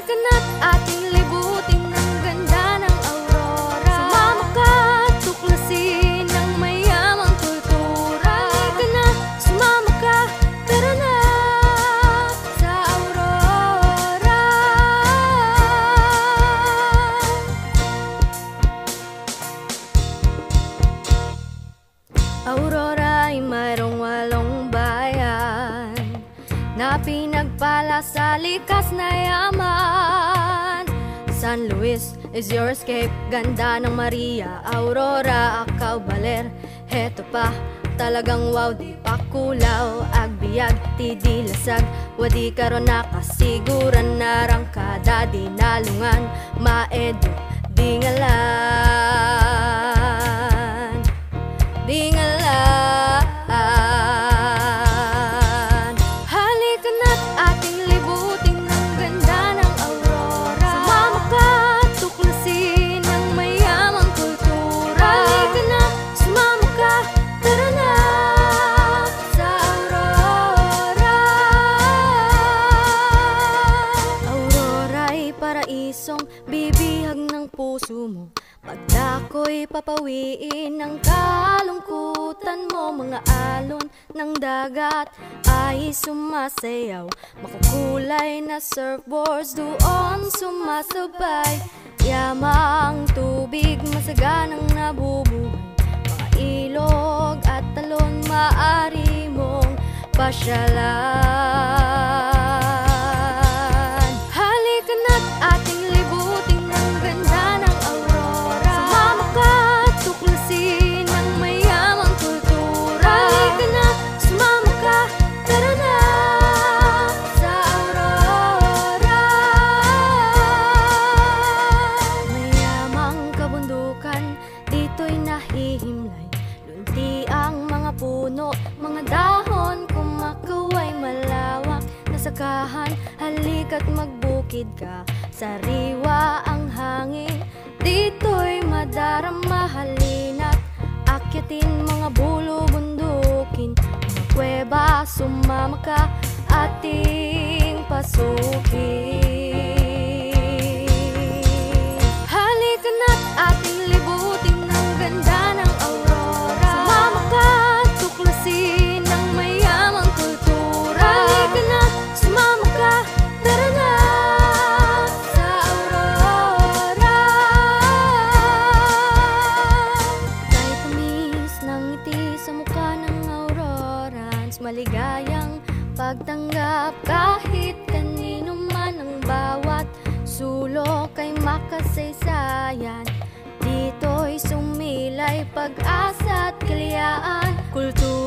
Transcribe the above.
Halika na't ating libutin ang ganda ng aurora. Sumama ka, tuklasin ang mayamang kultura. Halika na, sumama ka, tara na sa aurora. Aurora ay mayroong 8 bayan na pinagpala sa likas na yaman. San Luis is your escape, ganda ng Maria. Aurora, Acao, Baler, heto pa, talagang wow. Di pa kulaw, agbiag, tidilasag, wadi karon nakasiguran na rangkada. Dinalungan, maedo, dingalan, dingalan. Halika na't ating libutin ang ganda ng aurora. Sumama ka, tuklasin ang mayamang kultura. Halika na, sumama ka, tara na sa aurora. Aurora ay paraisong bibihag ng puso mo. Pagdako'y papawiin ang kalungkutan mo. Mga alon ng dagat ay sumasayaw, makukulay na surfboards doon sumasabay. Yamang tubig, masaganang nabubuhay. Mga ilog at talon, maaari mong pasyalan. Halika na't ating libutin ang ganda ng aurora. Sumama ka, tuklasin ang mayamang kultura. Halika na, sumama ka, tara na sa aurora. Mayamang kabundukan, dito'y nahihimlay. Lunti ang mga puno, mga dahon, kumakaway malawak na sakahan. Halika't magbukid ka, sariwa ang hangin. Dito'y madarama, halina't akyatin mga bulo, bundukin, mga kuweba. Sumama ka, ating pasukin. Halika na't ating libutin ang ganda ng aurora. Sumama ka, tuklasin ang mayamang kultura. Halika na, sumama ka, tara na sa aurora. Kahit tamis ng ngiti sa mukha ng aurorans, maligayang pagtanggap kahit kanino man. Ang bawat sulok ay makasaysayan. Dito'y sumilay pag-asa at kalayaan. Kultura